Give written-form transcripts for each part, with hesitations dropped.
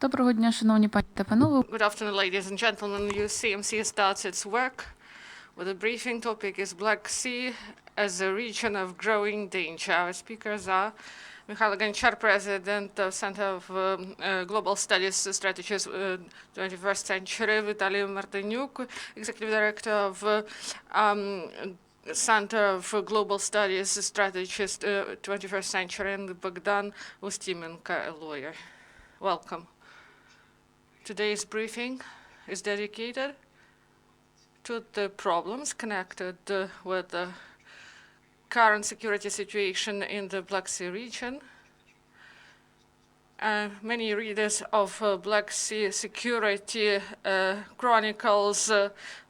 Доброго дня, шановні пані та панове. Good afternoon, ladies and gentlemen. UCMC starts its work with a briefing. Topic is Black Sea as a region of growing danger. Our speakers are Mykhailo, Honchar, President of Center of Global Studies Strategies 21st Century, Vitaliy Martyniuk, Executive Director of Center of Global Studies Strategies 21st Century, and Bogdan Ustymenko, a lawyer. Welcome. Today's briefing is dedicated to the problems connected with the current security situation in the Black Sea region. Many readers of Black Sea security chronicles,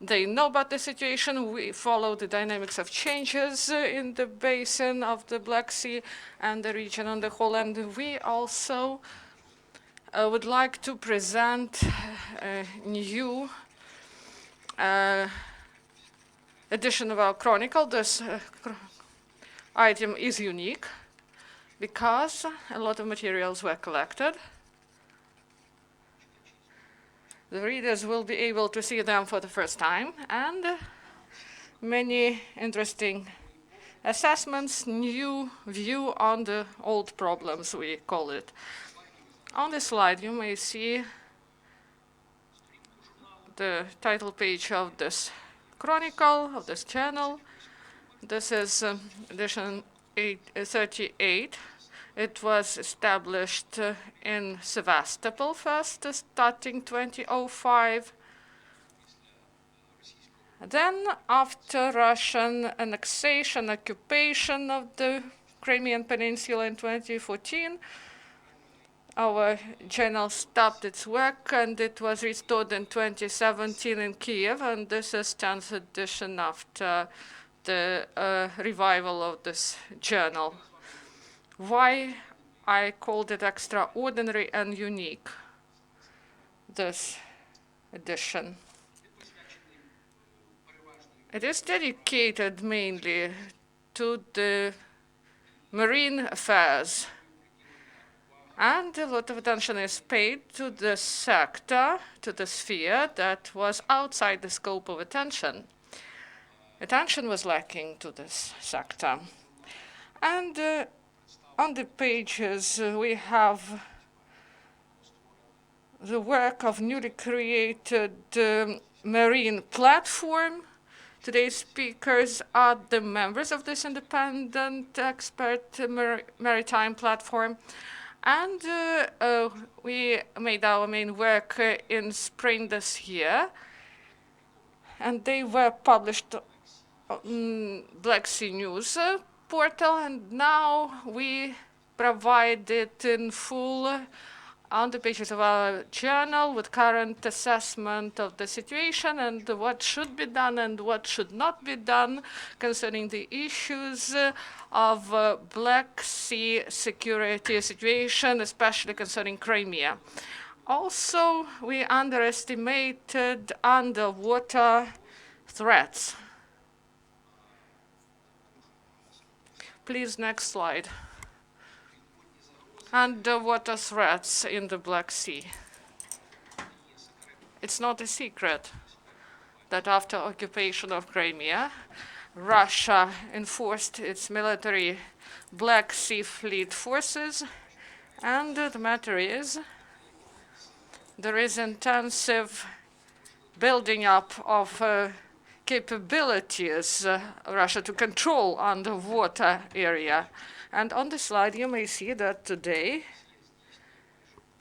they know about the situation. We follow the dynamics of changes in the basin of the Black Sea and the region on the whole. And we also would like to present a new edition of our chronicle. This item is unique because a lot of materials were collected. The readers will be able to see them for the first time, and many interesting assessments, new view on the old problems, we call it. On this slide, you may see the title page of this chronicle, of this channel. This is edition 38. It was established in Sevastopol first, starting 2005. Then, after Russian annexation, occupation of the Crimean Peninsula in 2014, our journal stopped its work, and it was restored in 2017 in Kiev, and this is 10th edition after the revival of this journal. Why I called it extraordinary and unique, this edition? It is dedicated mainly to the marine affairs, and a lot of attention is paid to the sector, to the sphere that was outside the scope of attention. Attention was lacking to this sector. And on the pages, we have the work of newly created marine platform. Today's speakers are the members of this independent expert maritime platform. And we made our main work in spring this year, and they were published on Black Sea News portal, and now we provide it in full on the pages of our journal with current assessment of the situation and what should be done and what should not be done concerning the issues of Black Sea security situation, especially concerning Crimea. Also, we underestimated underwater threats. Please, next slide. Underwater threats in the Black Sea. It's not a secret that after occupation of Crimea, Russia enforced its military Black Sea Fleet forces, and the matter is there is intensive building up of capabilities Russia to control underwater area. And on the slide, you may see that today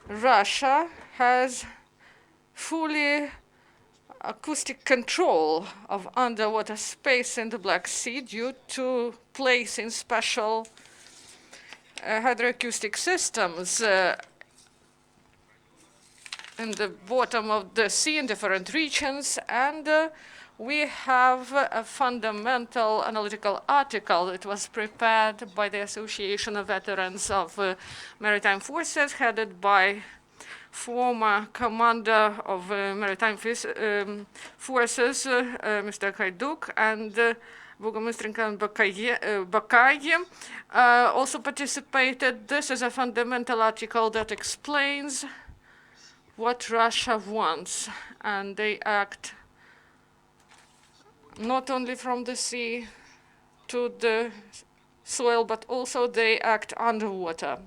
Russia has fully acoustic control of underwater space in the Black Sea due to placing special hydroacoustic systems in the bottom of the sea in different regions. And we have a fundamental analytical article. It was prepared by the Association of Veterans of Maritime Forces, headed by former commander of maritime forces, Mr. Hajduk, and Bogdan Ustymenko and Bakayi also participated. This is a fundamental article that explains what Russia wants, and they act not only from the sea to the soil, but also they act underwater.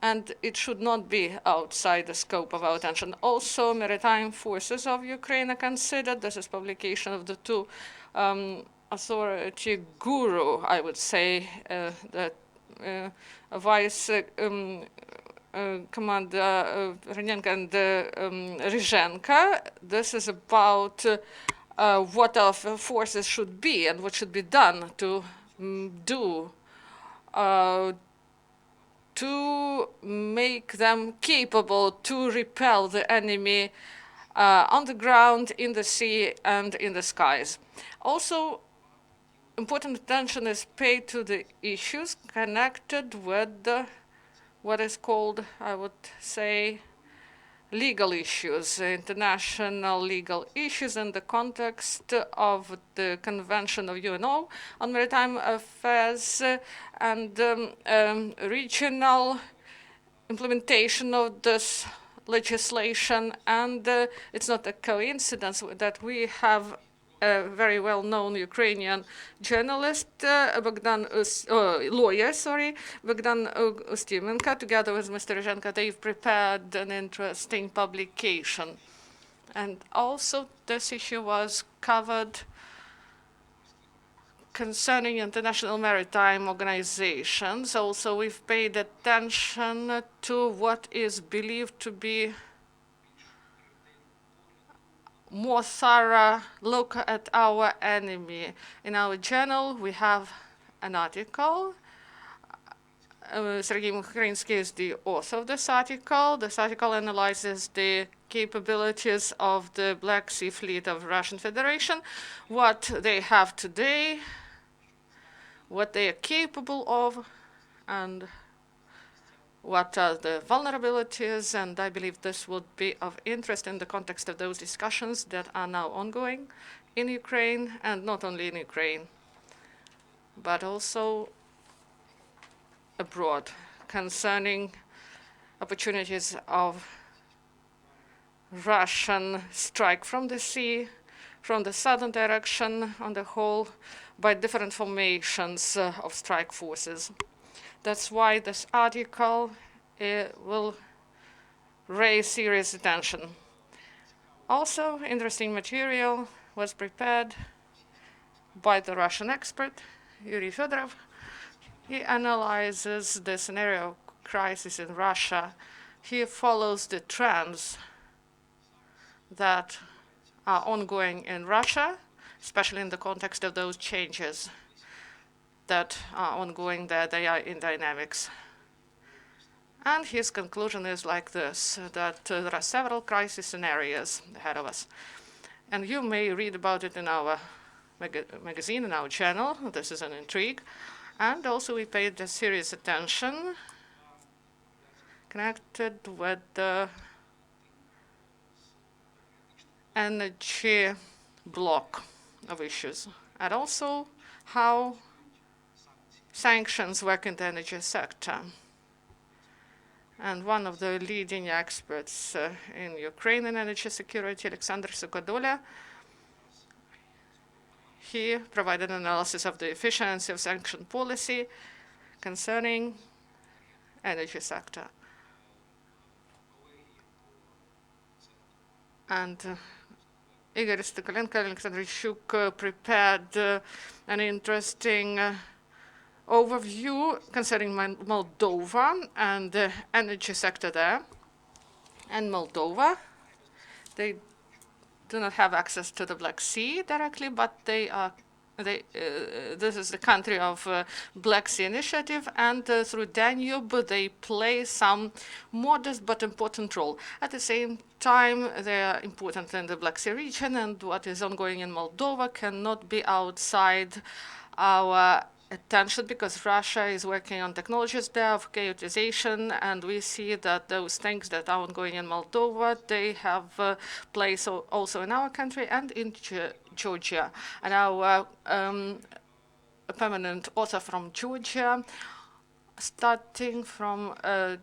And it should not be outside the scope of our attention. Also, maritime forces of Ukraine are considered. This is publication of the two authority guru, I would say, that Vice Commander Renenko and Rizhenko. This is about what our forces should be and what should be done to do to make them capable to repel the enemy on the ground, in the sea, and in the skies. Also, important attention is paid to the issues connected with what is called, I would say, legal issues, international legal issues in the context of the Convention of UNO on Maritime Affairs and regional implementation of this legislation. And it's not a coincidence that we have a very well-known Ukrainian journalist, Bogdan Ustymenko, together with Mr. Rizhenko. They've prepared an interesting publication. And also this issue was covered concerning international maritime organizations. Also, we've paid attention to what is believed to be more thorough look at our enemy. In our journal, we have an article. Sergei Mykhailo is the author of this article. This article analyzes the capabilities of the Black Sea Fleet of Russian Federation, what they have today, what they are capable of, and what are the vulnerabilities. And I believe this would be of interest in the context of those discussions that are now ongoing in Ukraine, and not only in Ukraine, but also abroad, concerning opportunities of Russian strike from the sea, from the southern direction on the whole, by different formations of strike forces. That's why this article will raise serious attention. Also, interesting material was prepared by the Russian expert, Yuri Fedorov. He analyzes the scenario of crisis in Russia. He follows the trends that are ongoing in Russia, especially in the context of those changes that are ongoing there. They are in dynamics. And his conclusion is like this, that there are several crisis scenarios ahead of us. And you may read about it in our magazine, in our channel. This is an intrigue. And also we paid serious attention connected with the energy block of issues, and also how sanctions work in the energy sector. And one of the leading experts in Ukrainian energy security, Alexander Sukodolia, he provided an analysis of the efficiency of sanction policy concerning energy sector. And Igor Stokolenko and Alexander Shuk prepared an interesting overview concerning Moldova and the energy sector there. And Moldova, they do not have access to the Black Sea directly, but this is the country of Black Sea Initiative, and through Danube they play some modest but important role. At the same time, they are important in the Black Sea region, and what is ongoing in Moldova cannot be outside our attention, because Russia is working on technologies there of chaotization, and we see that those things that are ongoing in Moldova, they have place also in our country and in Georgia. And our permanent author from Georgia starting from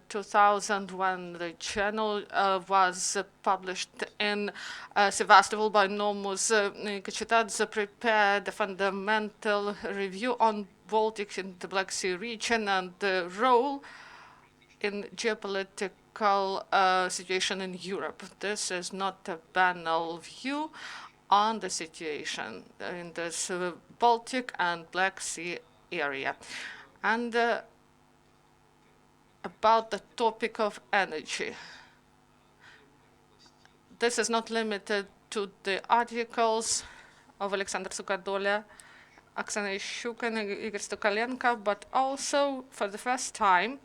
2000, when the journal was published in Sevastopol by Nomus Kachitadze, prepared a fundamental review on Baltic and the Black Sea region and the role in geopolitical situation in Europe. This is not a banal view on the situation in this Baltic and Black Sea area. And about the topic of energy. This is not limited to the articles of Alexander Sukadolia, Oksana Ishuk, and Igor Stokalenko, but also, for the first time,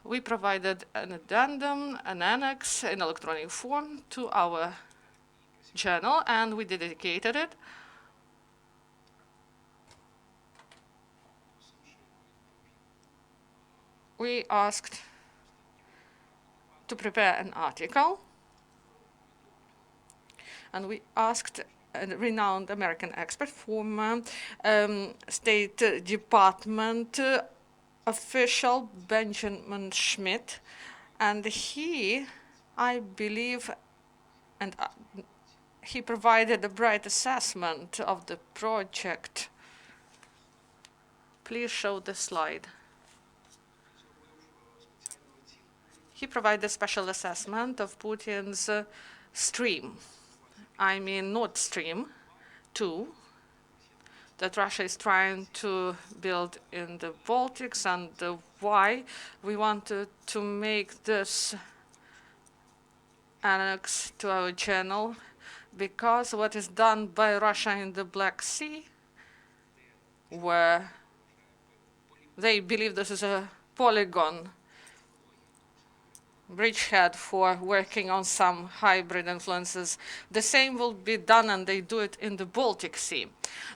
we provided an addendum, an annex in electronic form to our journal, and we dedicated it. We asked to prepare an article, and we asked a renowned American expert, former State Department official Benjamin Schmidt, and he, I believe, and he provided a bright assessment of the project. Please show the slide. He provided a special assessment of Putin's stream, I mean Nord Stream 2, that Russia is trying to build in the Baltics, and why we wanted to make this annex to our channel, because what is done by Russia in the Black Sea, where they believe this is a polygon bridgehead for working on some hybrid influences. The same will be done, and they do it in the Baltic Sea.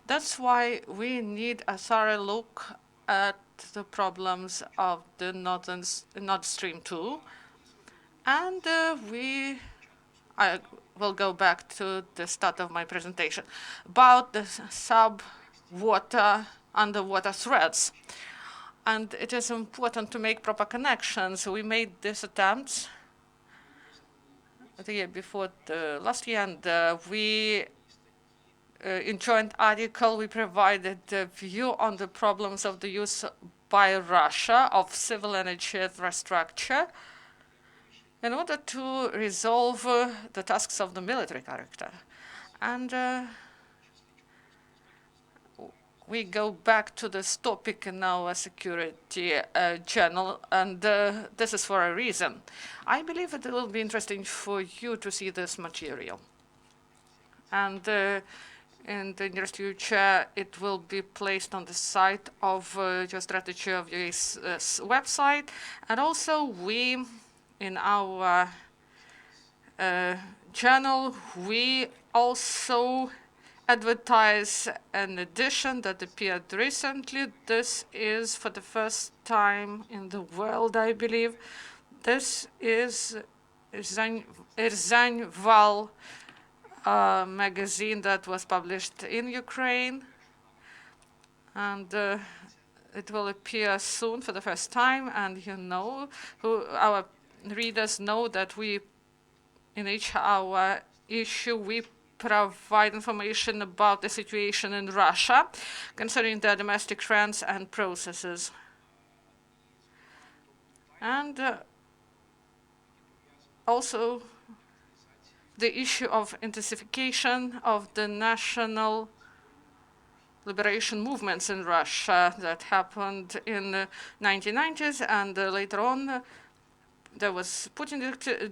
That's why we need a thorough look at the problems of the Nord Stream 2. And I will go back to the start of my presentation, about the underwater threats. And it is important to make proper connections. We made these attempts the year before last year, and in joint article, we provided a view on the problems of the use by Russia of civil energy infrastructure in order to resolve the tasks of the military character. And we go back to this topic in our security channel, and this is for a reason. I believe it will be interesting for you to see this material. And in the near future, it will be placed on the site of Geostrategy of this website. And also, in our channel, we also advertise an edition that appeared recently. This is for the first time in the world, I believe. This is Irzan Val magazine that was published in Ukraine. And it will appear soon for the first time. And our readers know that in each our issue, we provide information about the situation in Russia concerning their domestic trends and processes. And also the issue of intensification of the national liberation movements in Russia that happened in the 1990s, and later on there was Putin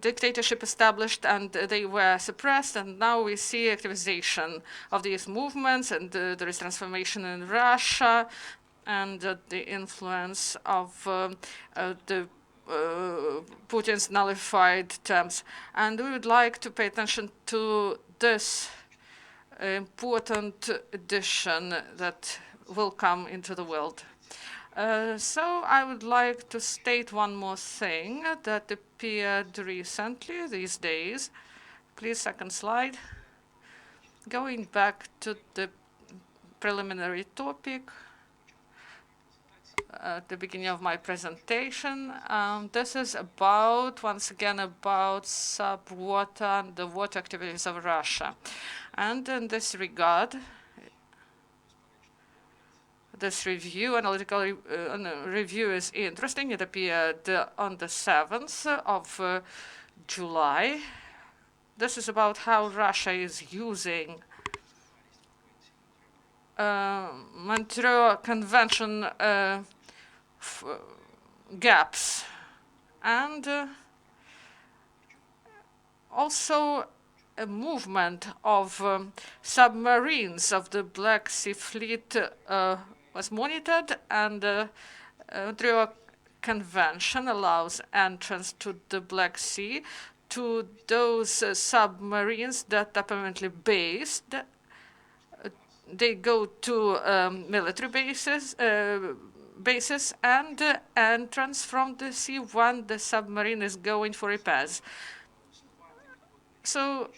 dictatorship established, and they were suppressed, and now we see activization of these movements, and there is transformation in Russia, and the influence of the Putin's nullified terms. And we would like to pay attention to this important addition that will come into the world. So I would like to state one more thing that appeared recently these days. Please, second slide. Going back to the preliminary topic, at the beginning of my presentation. This is about, once again, about sub-water and the water activities of Russia. And in this regard, this review, analytical review is interesting. It appeared on the 7th of July. This is about how Russia is using Montreal Convention gaps, and also a movement of submarines of the Black Sea Fleet was monitored, and Montreal Convention allows entrance to the Black Sea to those submarines that are permanently based. They go to military bases and entrance from the sea when the submarine is going for repairs. So,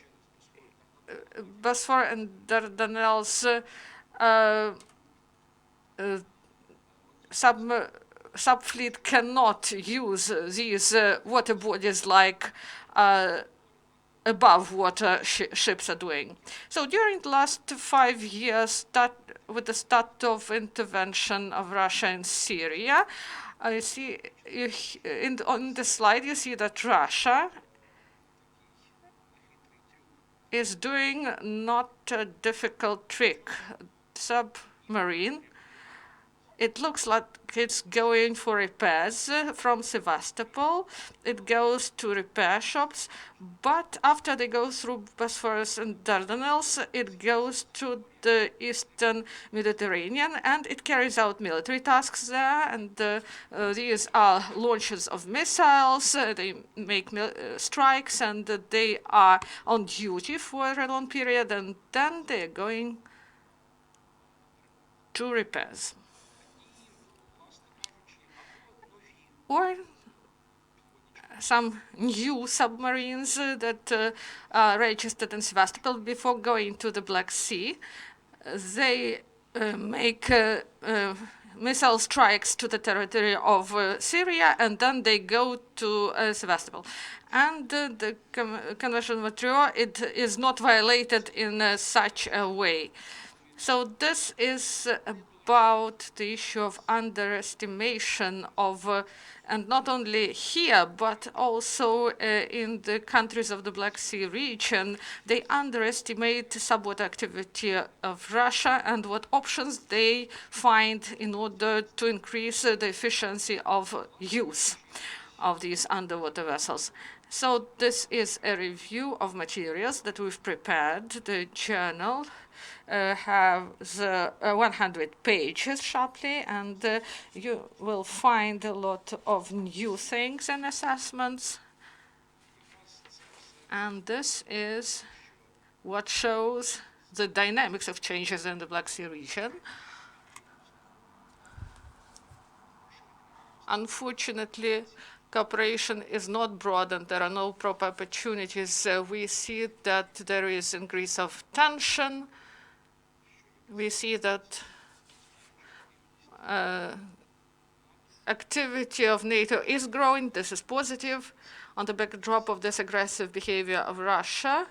Bosphor and Dardanelles subfleet cannot use these water bodies like above water ships are doing. So during the last 5 years, with the start of intervention of Russia in Syria, I see on the slide you see that Russia is doing not a difficult trick. Submarine. It looks like it's going for repairs from Sevastopol. It goes to repair shops, but after they go through Bosphorus and Dardanelles, it goes to the eastern Mediterranean, and it carries out military tasks there. And these are launches of missiles. They make strikes, and they are on duty for a long period, and then they're going to repairs. Or some new submarines that are registered in Sevastopol before going to the Black Sea. They make missile strikes to the territory of Syria, and then they go to Sevastopol. And the Convention of Montreal, it is not violated in such a way. So this is about the issue of underestimation of, and not only here, but also in the countries of the Black Sea region, they underestimate subwater activity of Russia and what options they find in order to increase the efficiency of use of these underwater vessels. So this is a review of materials that we've prepared. The journal has 100 pages sharply, and you will find a lot of new things and assessments. And this is what shows the dynamics of changes in the Black Sea region. Unfortunately, cooperation is not broad and there are no proper opportunities. We see that there is increase of tension. We see that activity of NATO is growing. This is positive on the backdrop of this aggressive behavior of Russia.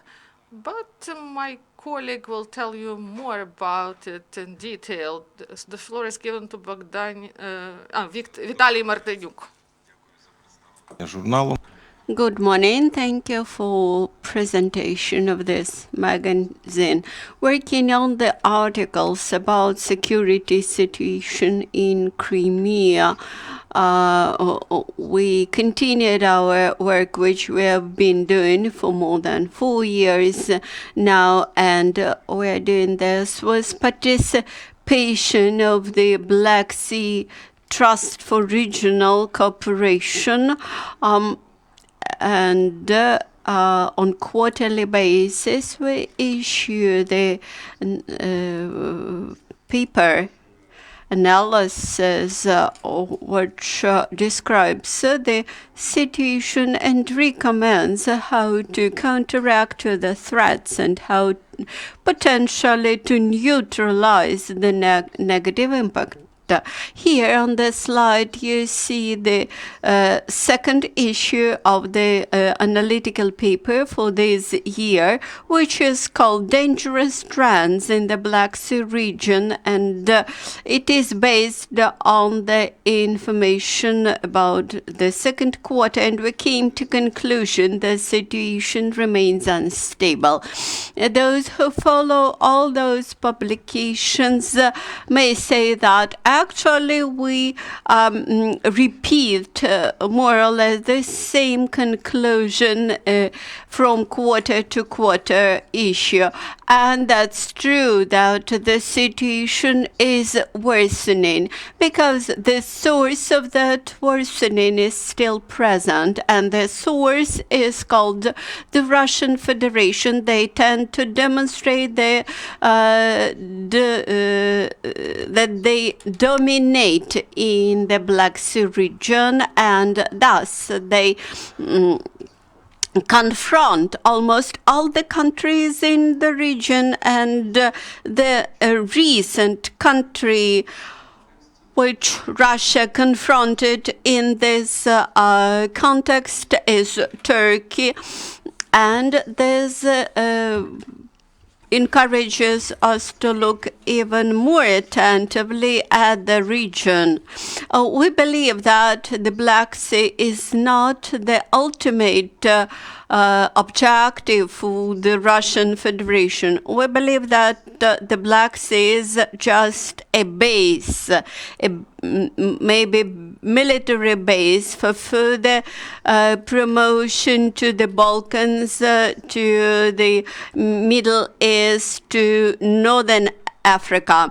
But my colleague will tell you more about it in detail. The floor is given to Vitaliy Martyniuk. Good morning. Thank you for presentation of this magazine. Working on the articles about security situation in Crimea, we continued our work, which we have been doing for more than 4 years now, and we're doing this with participation of the Black Sea Trust for Regional Cooperation, and on quarterly basis we issue the paper analysis which describes the situation and recommends how to counteract the threats and how potentially to neutralize the negative impact Here on the slide, you see the second issue of the analytical paper for this year, which is called Dangerous Trends in the Black Sea Region, and it is based on the information about the second quarter, and we came to conclusion the situation remains unstable. Those who follow all those publications may say that actually we repeat more or less the same conclusion from quarter to quarter issue. And that's true that the situation is worsening because the source of that worsening is still present, and the source is called the Russian Federation. They tend to demonstrate that they dominate in the Black Sea region, and thus they confront almost all the countries in the region, and the recent country which Russia confronted in this context is Turkey, and this encourages us to look even more attentively at the region. We believe that the Black Sea is not the ultimate objective for the Russian Federation. We believe that the Black Sea is just a base, maybe military base for further promotion to the Balkans, to the Middle East, to Northern Africa.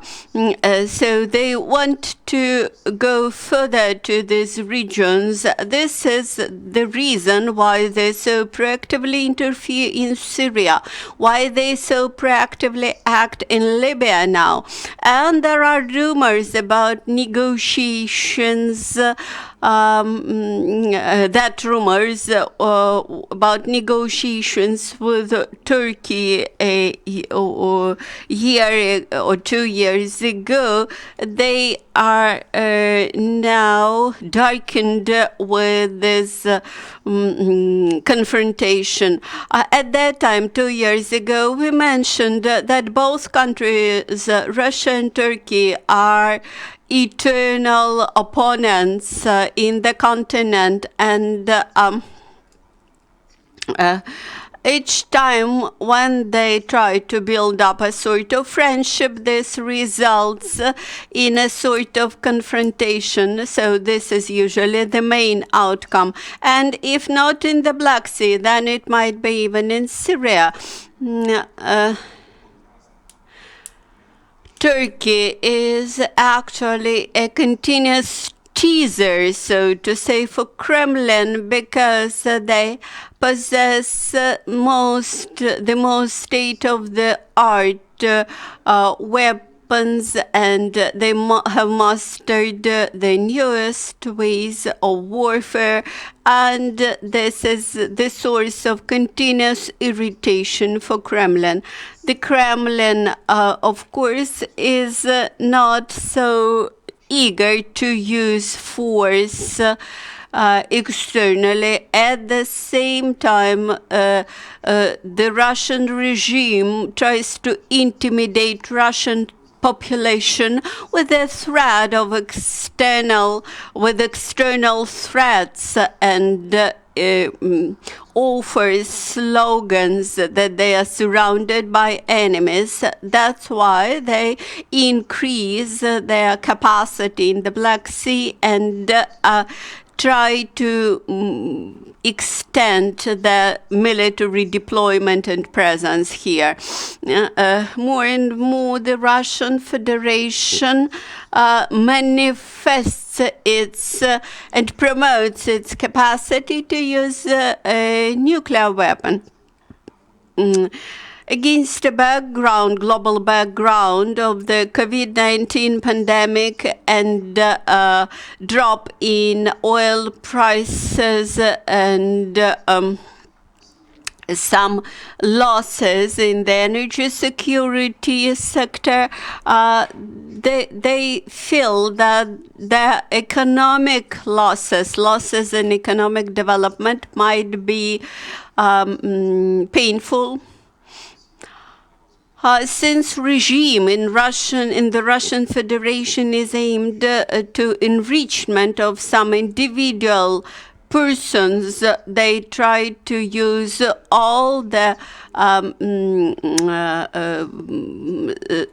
So they want to go further to these regions. This is the reason why they so proactively interfere in Syria, why they so proactively act in Libya now. And there are rumors about negotiations, about negotiations with Turkey a year or 2 years ago. They are now darkened with this confrontation. At that time, 2 years ago, we mentioned that both countries, Russia and Turkey, are eternal opponents in the continent, and each time when they try to build up a sort of friendship, this results in a sort of confrontation. So this is usually the main outcome. And if not in the Black Sea, then it might be even in Syria. Turkey is actually a continuous teaser, so to say, for Kremlin, because they possess the most state-of-the-art weapons, and they have mastered the newest ways of warfare, and this is the source of continuous irritation for Kremlin. The Kremlin, of course, is not so eager to use force externally. At the same time, the Russian regime tries to intimidate Russian population with the threat of external threats, and offers slogans that they are surrounded by enemies. That's why they increase their capacity in the Black Sea and try to extend the military deployment and presence here. More and more, the Russian Federation manifests its and promotes its capacity to use a nuclear weapon. Against the global background of the COVID-19 pandemic and drop in oil prices and some losses in the energy security sector. They feel that the economic losses in economic development might be painful. Since regime in the Russian Federation is aimed to enrichment of some individual persons, they try to use all the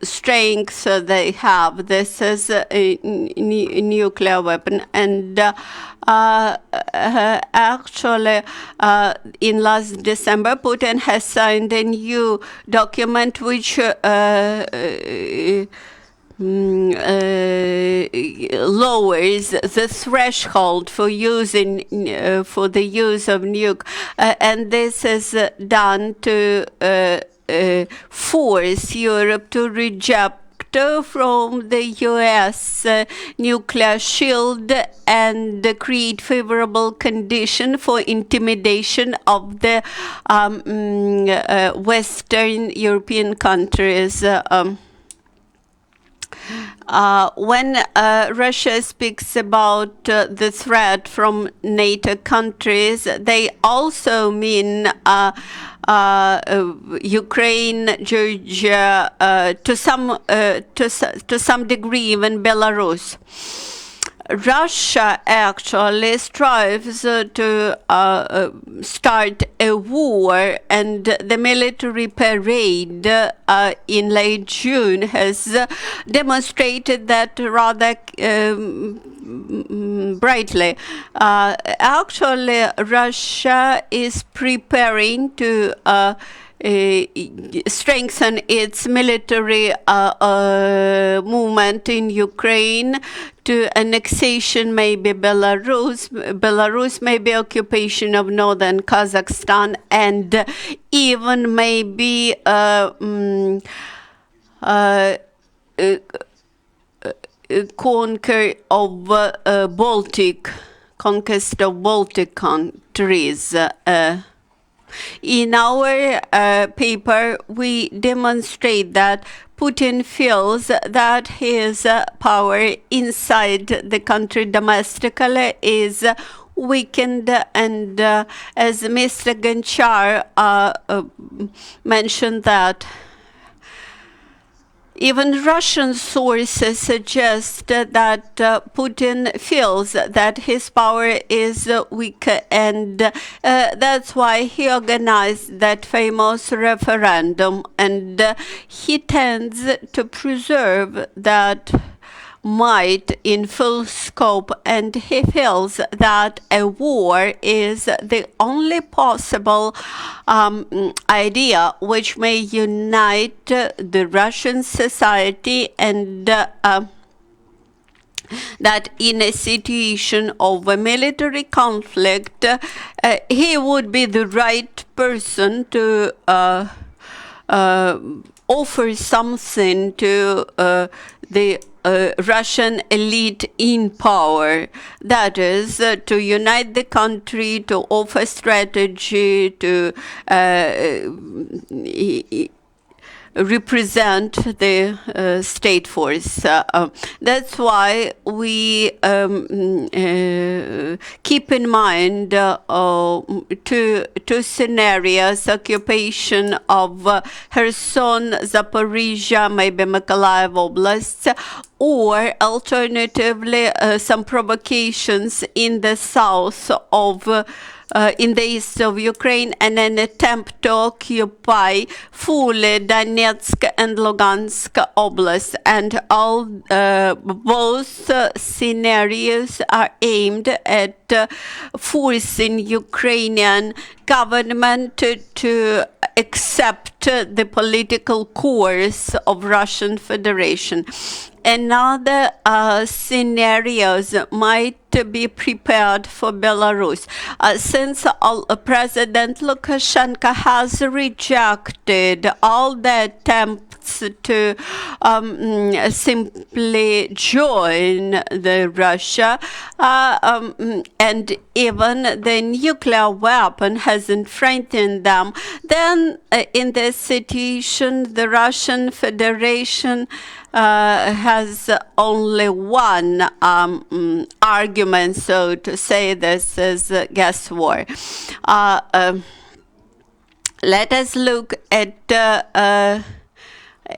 strengths they have. This is a nuclear weapon, and actually, in last December, Putin has signed a new document which lowers the threshold for using for the use of nuke, and this is done to force Europe to reject from the US nuclear shield and create favorable condition for intimidation of the Western European countries. When Russia speaks about the threat from NATO countries, they also mean Ukraine, Georgia, to some degree even Belarus. Russia actually strives to start a war, and the military parade in late June has demonstrated that rather brightly. Actually, Russia is preparing to strengthen its military movement in Ukraine to annexation, maybe Belarus, maybe occupation of northern Kazakhstan, and even maybe conquest of Baltic countries. In our paper, we demonstrate that Putin feels that his power inside the country domestically is weakened, and as Mr. Honchar mentioned that even Russian sources suggest that Putin feels that his power is weak, and that's why he organized that famous referendum, and he tends to preserve that might in full scope, and he feels that a war is the only possible idea which may unite the Russian society, and that in a situation of a military conflict, he would be the right person to offer something to the Russian elite in power, that is, to unite the country, to offer strategy, to represent the state force. That's why we keep in mind two scenarios: occupation of Kherson, Zaporizhia, maybe Mykhailo Oblast, or alternatively some provocations in the south of in the east of Ukraine, and an attempt to occupy fully Donetsk and Lugansk Oblast. And all both scenarios are aimed at forcing Ukrainian government to accept the political course of Russian Federation. Another scenarios might be prepared for Belarus, since President Lukashenko has rejected all the attempts requests to simply join the Russia, and even the nuclear weapon hasn't frightened them. Then, in this situation, the Russian Federation has only one argument, so to say. This is gas war. Let us look at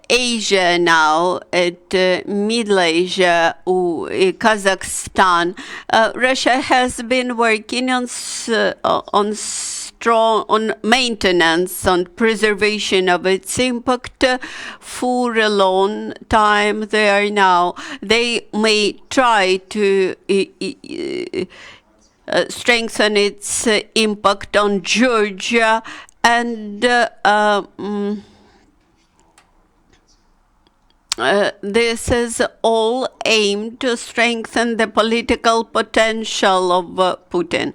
Asia now, at Middle Asia, Kazakhstan. Russia has been working on maintenance, on preservation of its impact for a long time there now. They may try to strengthen its impact on Georgia, and this is all aimed to strengthen the political potential of Putin.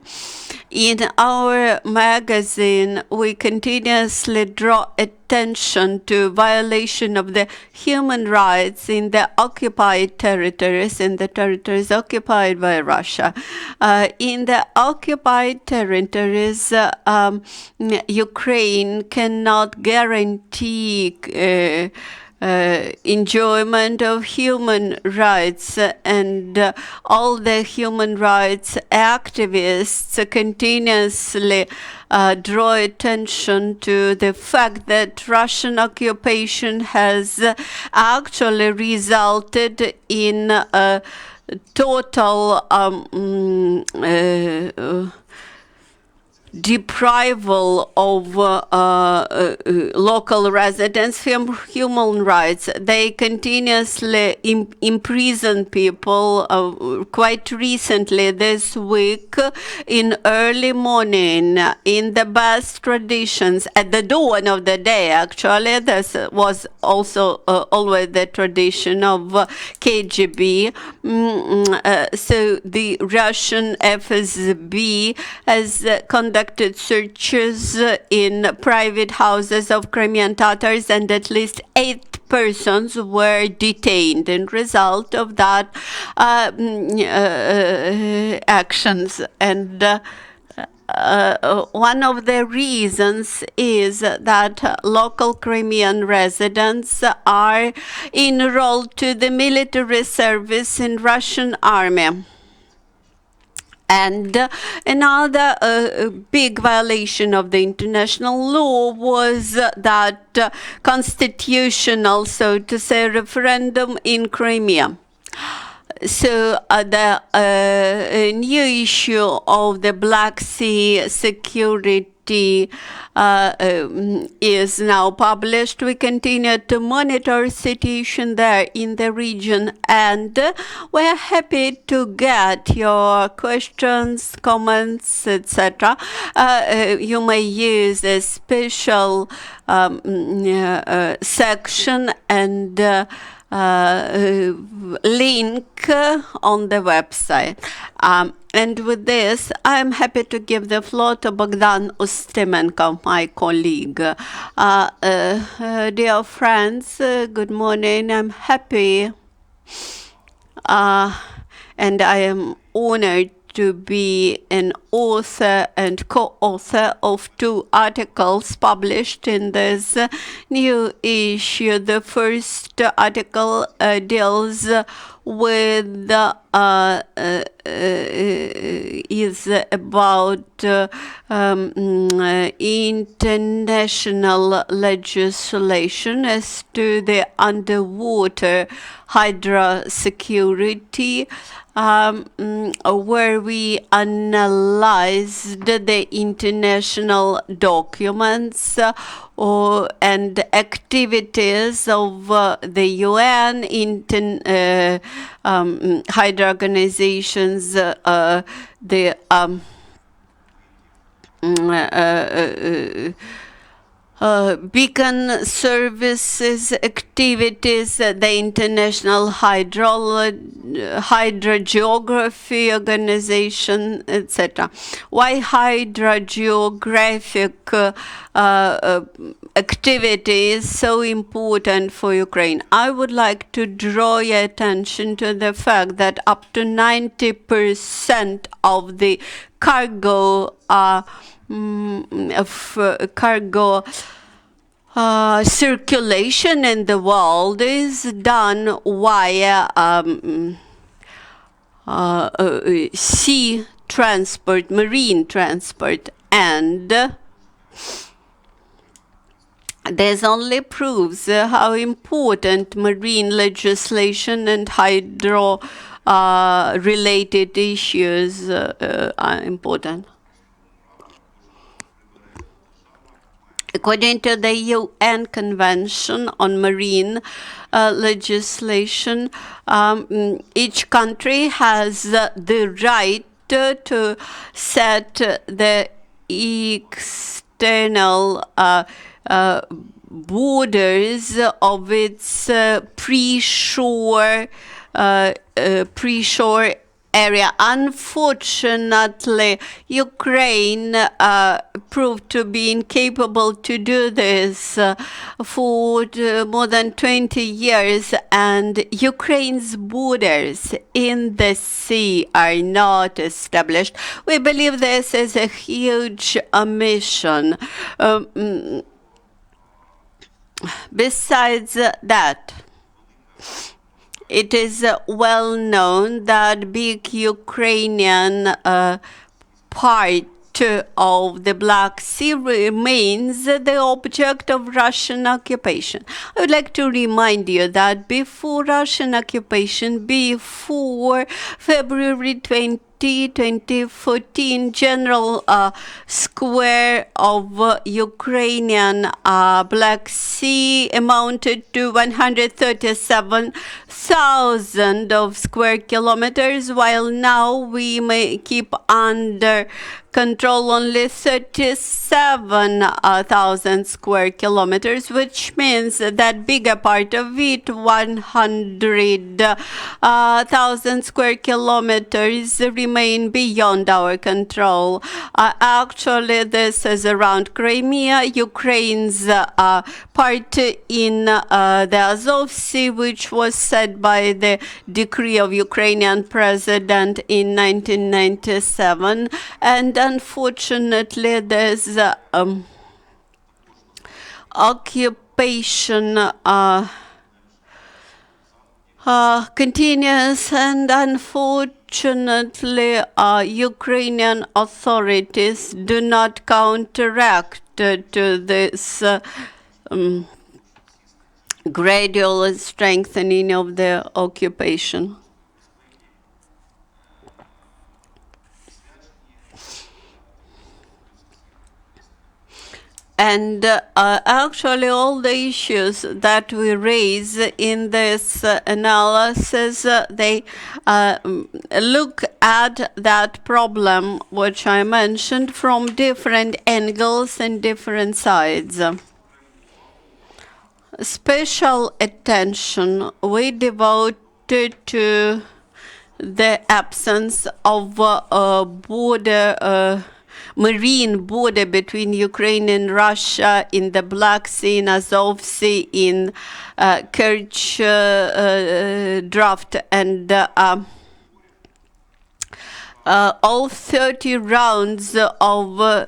In our magazine, we continuously draw attention to violation of the human rights in the occupied territories, in the territories occupied by Russia. In the occupied territories, Ukraine cannot guarantee enjoyment of human righs, and all the human rights activists continuously draw attention to the fact that Russian occupation has actually resulted in a total deprival of local residents from human rights. They continuously imprison people. Quite recently, this week, in early morning, in the best traditions, at the dawn of the day, actually, this was also always the tradition of KGB. So the Russian FSB has conducted searches in private houses of Crimean Tatars, and at least 8 persons were detained in result of that actions. And one of the reasons is that local Crimean residents are enrolled to the military service in Russian army. And another big violation of the international law was that constitutional, so to say, referendum in Crimea. So the new issue of the Black Sea security is now published. We continue to monitor situation there in the region, and we're happy to get your questions, comments, etc. You may use a special section and link on the website. And with this, I'm happy to give the floor to Bogdan Ustymenko, my colleague. Dear friends, good morning. I'm happy and I am honored to be an author and co-author of 2 articles published in this new issue. The first article deals with is about international legislation as to the underwater Hydra security, where we analyzed the international documents and activities of the UN, Hydra organizations, the beacon services activities, the International Hydra Geography Organization, etc. Why Hydra Geographic activity is so important for Ukraine? I would like to draw your attention to the fact that up to 90% of the cargo circulation in the world is done via sea transport, marine transport, and this only proves how important marine legislation and hydro related issues are important. According to the UN Convention on Marine Legislation, each country has the right to set the external borders of its pre-shore area. Unfortunately, Ukraine proved to be incapable to do this for more than 20 years, and Ukraine's borders in the sea are not established. We believe this is a huge omission. Besides that, it is well known that big Ukrainian part of the Black Sea remains the object of Russian occupation. I would like to remind you that before Russian occupation, before February 2014, general square of Ukrainian Black Sea amounted to 137,000 of square kilometers, while now we may keep under control only 37,000 square kilometers, which means that bigger part of it, 100,000 square kilometers, remain beyond our control. Actually, this is around Crimea, Ukraine's part in the Azov Sea, which was set by the decree of Ukrainian president in 1997, and unfortunately, there's occupation continues, and unfortunately, Ukrainian authorities do not counteract to this gradual strengthening of the occupation. And actually, all the issues that we raise in this analysis, they look at that problem which I mentioned from different angles and different sides. Special attention we devoted to the absence of marine border between Ukraine and Russia in the Black Sea, in Azov Sea, in Kerch draft, and all 30 rounds of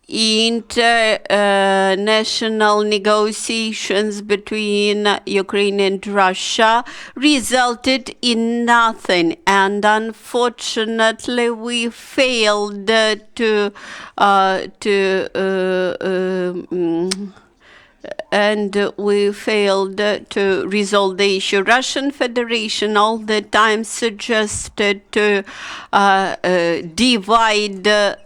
international negotiations between Ukraine and Russia resulted in nothing, and unfortunately we failed to resolve the issue. Russian Federation all the time suggested to divide the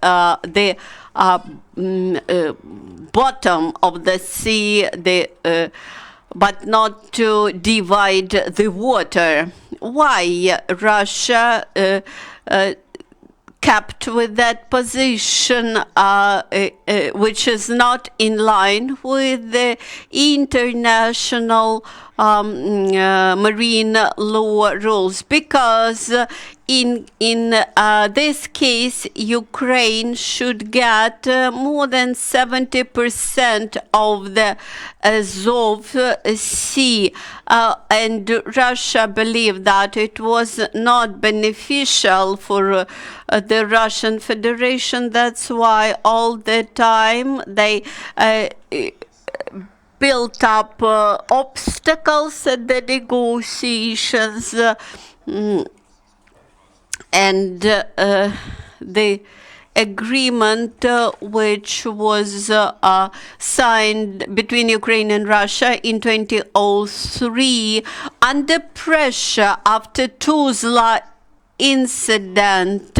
bottom of the sea, but not to divide the water. Why Russia kept with that position, which is not in line with the international marine law rules, because in this case, Ukraine should get more than 70% of the Azov Sea, and Russia believed that it was not beneficial for the Russian Federation. That's why all the time they built up obstacles at the negotiations, and the agreement which was signed between Ukraine and Russia in 2003 under pressure after Tuzla incident.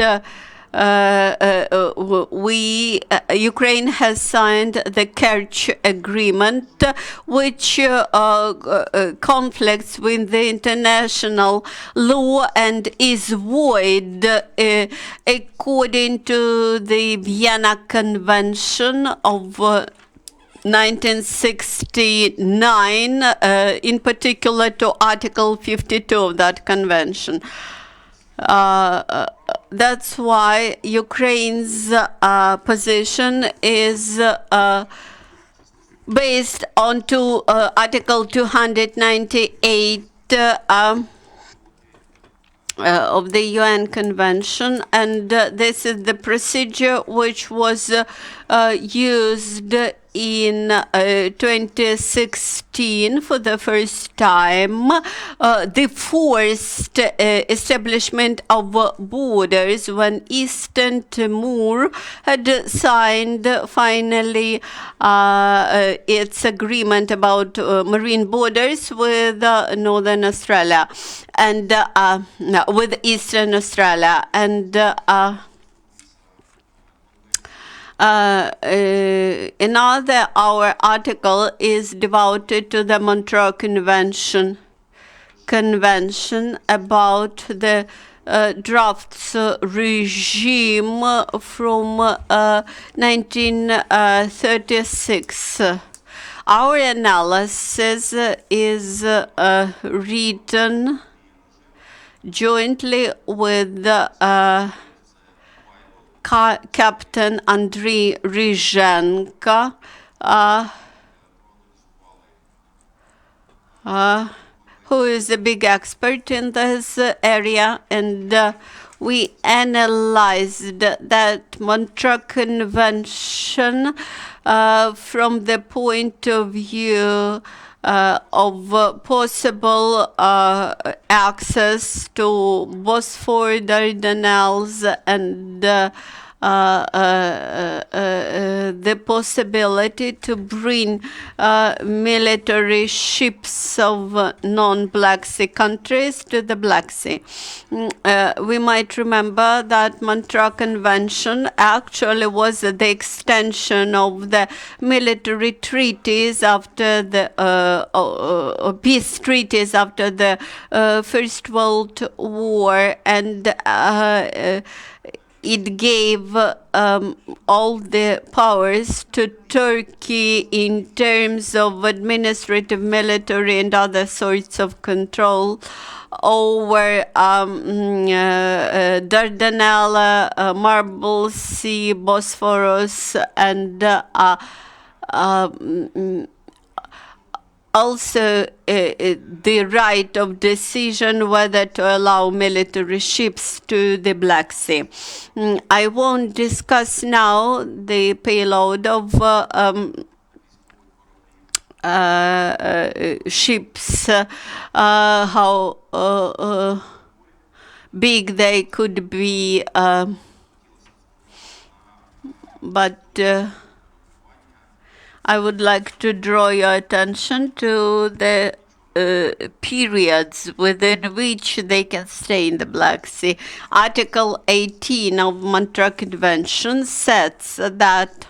Ukraine has signed the Kerch Agreement, which conflicts with the international law and is void according to the Vienna Convention of 1969, in particular to Article 52 of that convention. That's why Ukraine's position is based on Article 298 of the UN Convention, and this is the procedure which was used in 2016 for the first time. The forced establishment of borders when Eastern Timor had signed finally its agreement about marine borders with Northern Australia and with Eastern Australia, and another our article is devoted to the Montreux Convention about the drafts regime from 1936. Our analysis is written jointly with Captain Andriy Ryzhenko, who is a big expert in this area, and we analyzed that Montreux Convention from the point of view of possible access to Bosphorus, Dardanelles, and the possibility to bring military ships of non-Black Sea countries to the Black Sea. We might remember that Montreux Convention actually was the extension of the military treaties after the peace treaties after the First World War, and it gave all the powers to Turkey in terms of administrative, military, and other sorts of control over Dardanelles, Marble Sea, Bosphorus, and also the right of decision whether to allow military ships to the Black Sea. I won't discuss now the payload of ships, how big they could be, but I would like to draw your attention to the periods within which they can stay in the Black Sea. Article 18 of Montreux Convention sets that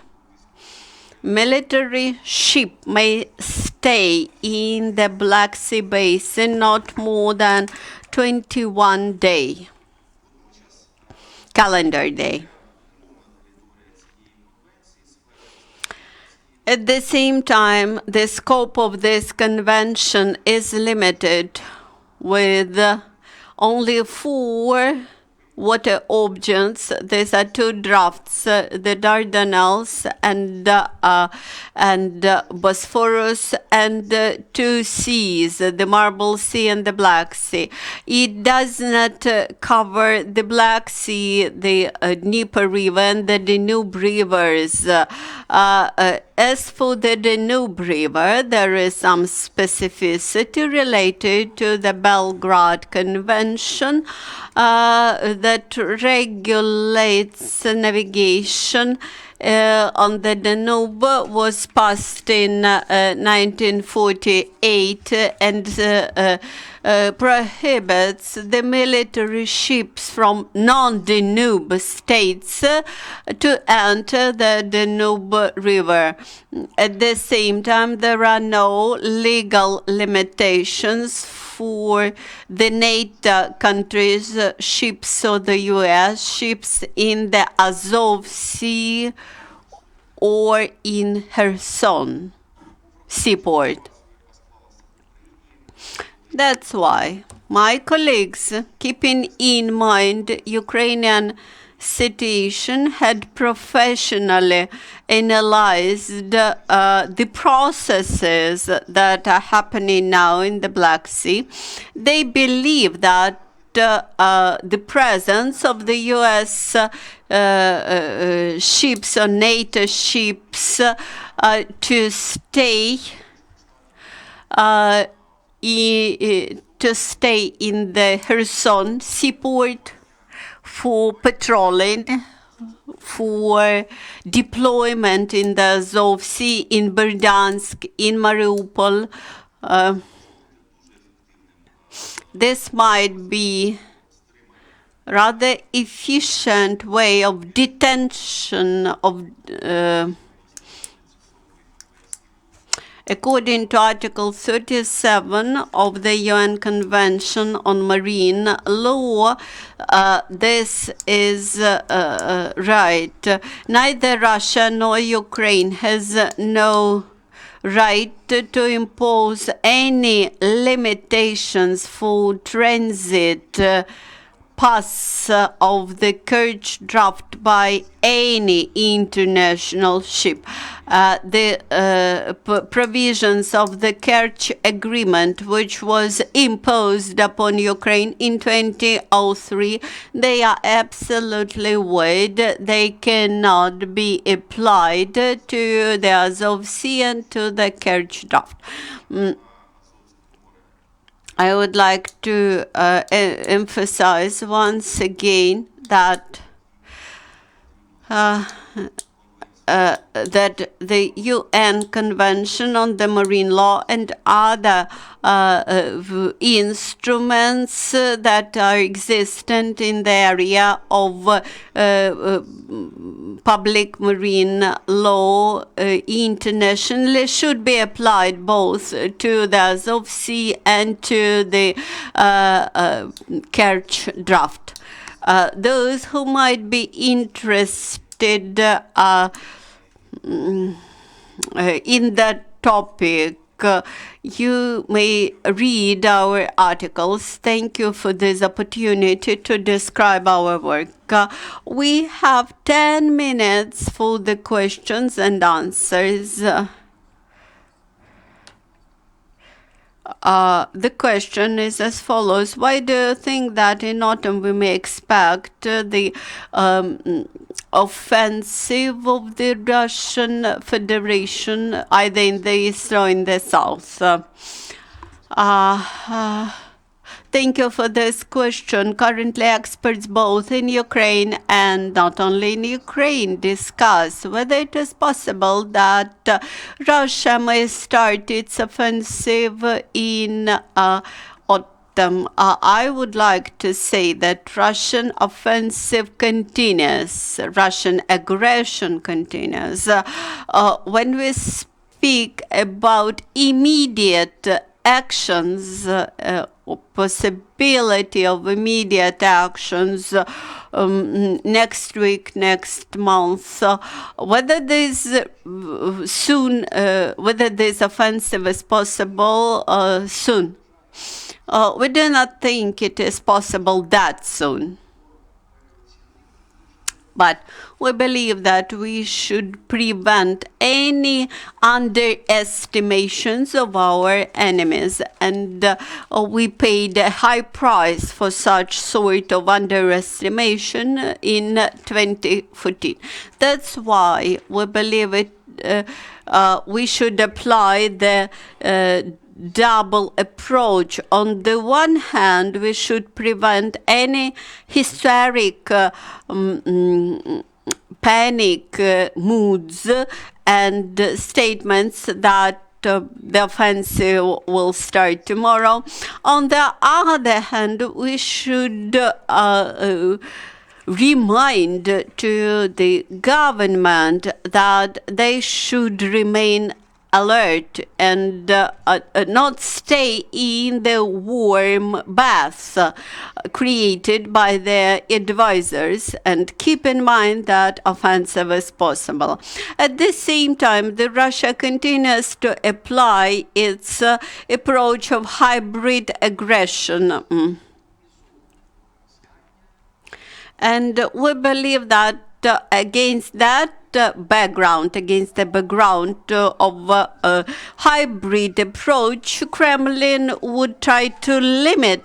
military ship may stay in the Black Sea basin not more than 21 days. calendar day. At the same time, the scope of this convention is limited with only 4 water objects. These are 2 drafts, the Dardanelles and Bosphorus, and 2 seas, the Marble Sea and the Black Sea. It does not cover the Black Sea, the Dnieper River, and the Danube rivers. As for the Danube River, there is some specificity related to the Belgrade Convention that regulates navigation on the Danube, was passed in 1948 and prohibits the military ships from non-Danube states to enter the Danube River. At the same time, there are no legal limitations for the NATO countries' ships or the US ships in the Azov Sea or in Kherson seaport. That's why my colleagues, keeping in mind Ukrainian situation, had professionally analyzed the processes that are happening now in the Black Sea. They believe that the presence of the U.S. Ships or NATO ships to stay in the Kherson seaport for patrolling, for deployment in the Azov Sea, in Berdyansk, in Mariupol. This might be rather efficient way of detention of according to Article 37 of the UN Convention on Marine Law. This is right. Neither Russia nor Ukraine has no right to impose any limitations for transit pass of the Kerch draft by any international ship. The provisions of the Kerch Agreement, which was imposed upon Ukraine in 2003, they are absolutely void. They cannot be applied to the Azov Sea and to the Kerch draft. I would like to emphasize once again that that the UN Convention on the Marine Law and other instruments that are existent in the area of public marine law internationally should be applied both to the Azov Sea and to the Kerch draft. Those who might be interested in that topic, you may read our articles. Thank you for this opportunity to describe our work. We have 10 minutes for the questions and answers. The question is as follows. Why do you think that in autumn we may expect the offensive of the Russian Federation either in the east or in the south? Thank you for this question. Currently, experts both in Ukraine and not only in Ukraine discuss whether it is possible that Russia may start its offensive in autumn. I would like to say that Russian offensive continues, Russian aggression continues. When we speak about immediate actions, possibility of immediate actions next week, next month, whether this offensive is possible soon. We do not think it is possible that soon. But we believe that we should prevent any underestimations of our enemies, and we paid a high price for such sort of underestimation in 2014. That's why we believe we should apply the double approach. On the one hand, we should prevent any hysteric panic moods and statements that the offensive will start tomorrow. On the other hand, we should remind to the government that they should remain alert and not stay in the warm bath created by their advisors, and keep in mind that offensive is possible. At the same time, Russia continues to apply its approach of hybrid aggression. And we believe that against the background of a hybrid approach, Kremlin would try to limit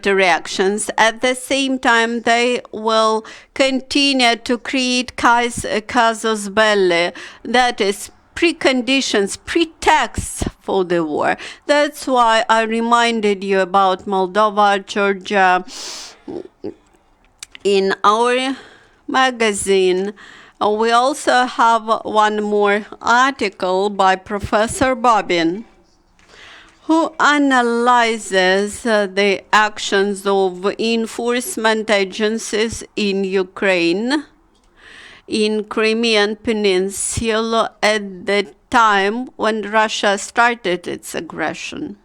reactions. At the same time, they will continue to create casus belli, that is, preconditions, pretexts for the war. That's why I reminded you about Moldova, Georgia. In our magazine, we also have one more article by Professor Bobin, who analyzes the actions of enforcement agencies in Ukraine, in Crimean Peninsula, at the time when Russia started its aggression.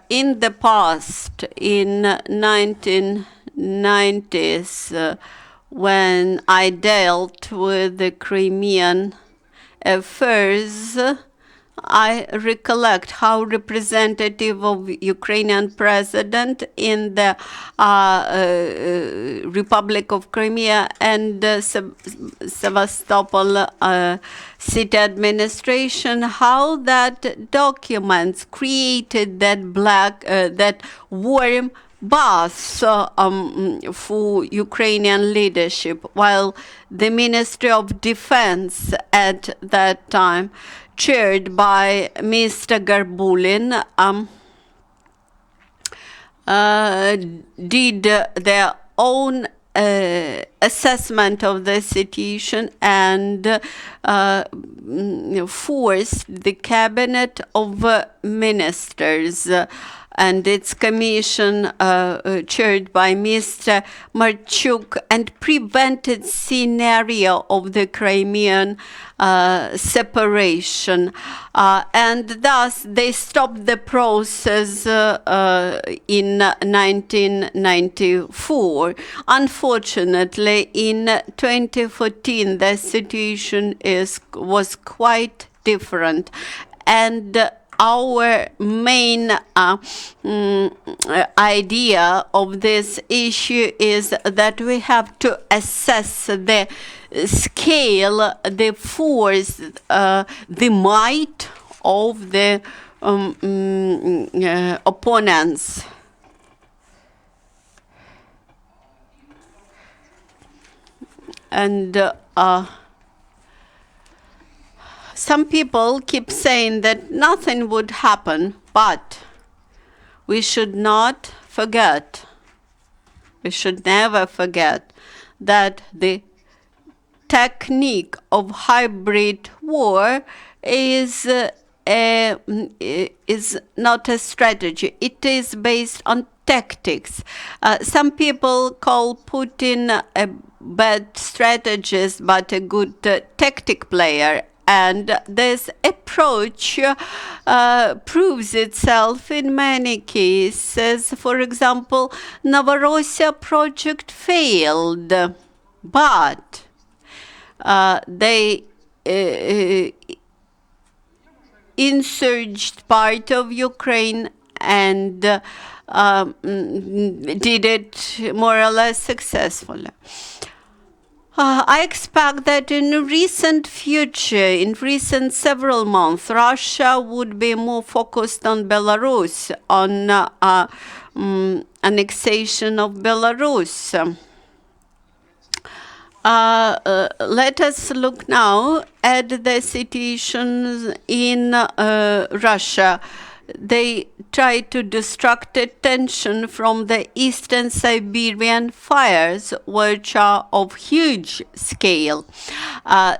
In the past, in 1990s, when I dealt with the Crimean affairs, I recollect how representative of Ukrainian president in the Republic of Crimea and Sevastopol city administration, how that documents created that warm bath for Ukrainian leadership, while the Ministry of Defense at that time, chaired by Mr. Garbulin, did their own assessment of the situation and forced the cabinet of ministers and its commission chaired by Mr. Martyniuk, and prevented scenario of the Crimean separation. And thus they stopped the process in 1994. Unfortunately, in 2014, the situation was quite different. And our main idea of this issue is that we have to assess the scale, the force, the might of the opponents. And some people keep saying that nothing would happen, but we should not forget, we should never forget that the technique of hybrid war is not a strategy. It is based on tactics. Some people call Putin a bad strategist, but a good tactic player. and this approach proves itself in many cases. For example, Novorossiya project failed, but they insurged part of Ukraine and did it more or less successfully. I expect that in recent future, in recent several months, Russia would be more focused on Belarus, on annexation of Belarus. Let us look now at the situation in Russia. They try to distract attention from the Eastern Siberian fires, which are of huge scale.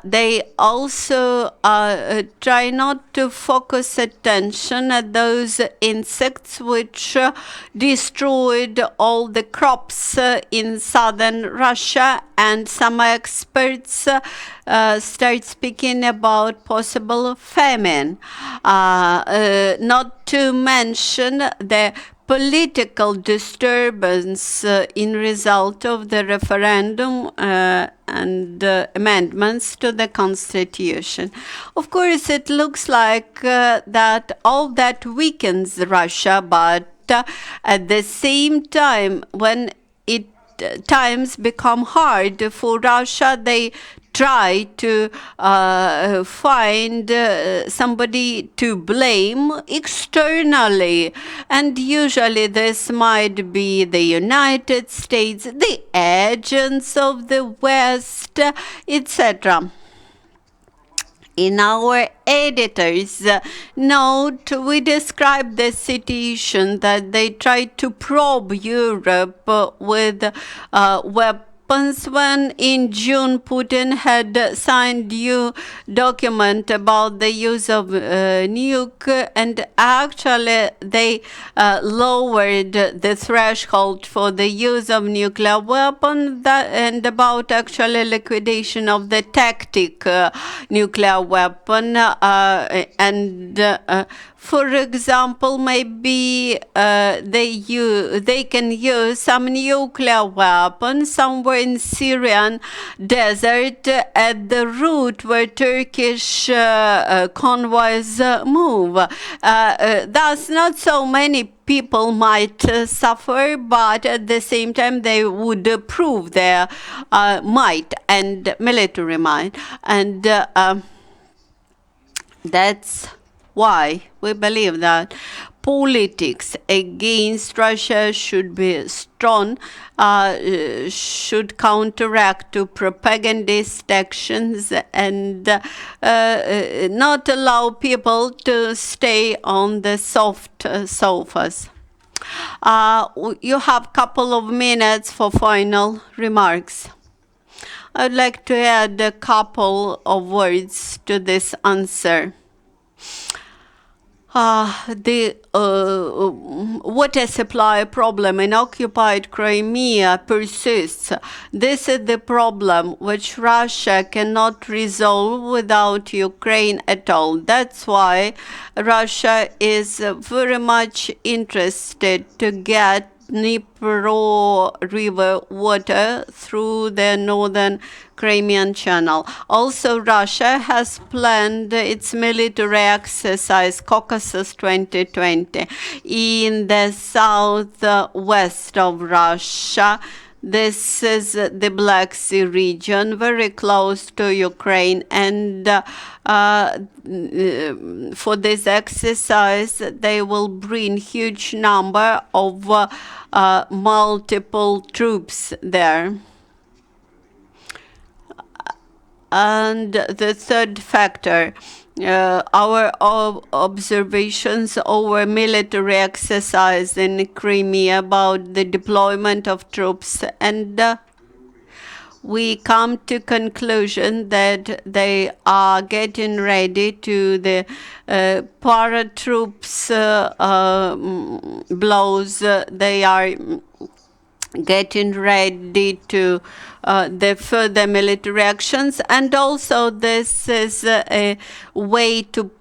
They also try not to focus attention at those insects which destroyed all the crops in southern Russia, and some experts start speaking about possible famine. Not to mention the political disturbance in result of the referendum and amendments to the constitution. Of course, it looks like that all that weakens Russia, but at the same time, when times become hard for Russia, they try to find somebody to blame externally. And usually this might be the United States, the agents of the West, etc. In our editor's note, we describe the situation that they tried to probe Europe with weapons when in June Putin had signed new document about the use of nuke, and actually they lowered the threshold for the use of nuclear weapon and about actually liquidation of the tactic nuclear weapon for example, maybe they can use some nuclear weapons somewhere in Syrian desert at the route where Turkish convoys move. Thus, not so many people might suffer, but at the same time they would prove their might and military might. And that's why we believe that politics against Russia should be strong, should counteract to propagandist actions, and not allow people to stay on the soft sofas. You have a couple of minutes for final remarks. I'd like to add a couple of words to this answer. The water supply problem in occupied Crimea persists. This is the problem which Russia cannot resolve without Ukraine at all. That's why Russia is very much interested to get Dnipro River water through the northern Crimean Channel. Also, Russia has planned its military exercise Caucasus 2020 in the southwest of Russia. This is the Black Sea region, very close to Ukraine, and for this exercise, they will bring huge number of multiple troops there. And the third factor, our observations over military exercise in Crimea about the deployment of troops, and we come to conclusion that they are getting ready to the paratroops blows they are getting ready to the further military actions, and also this is a way to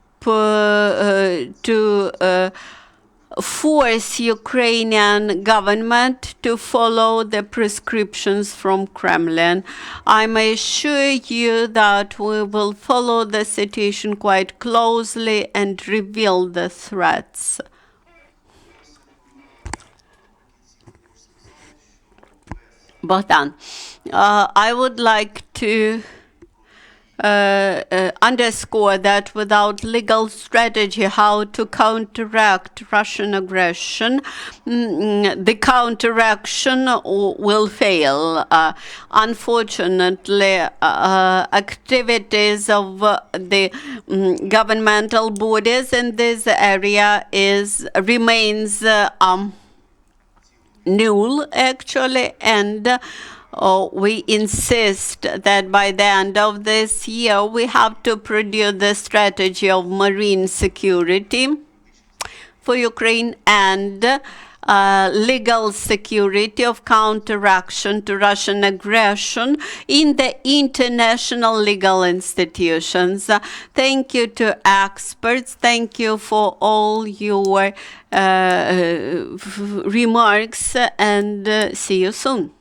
force Ukrainian government to follow the prescriptions from Kremlin. I may assure you that we will follow the situation quite closely and reveal the threats. Bogdan, I would like to underscore that without legal strategy how to counteract Russian aggression, the counteraction will fail. Unfortunately, activities of the governmental bodies in this area remains null, actually, and we insist that by the end of this year we have to produce the strategy of marine security for Ukraine and legal security of counteraction to Russian aggression in the international legal institutions. Thank you to experts. Thank you for all your remarks, and see you soon.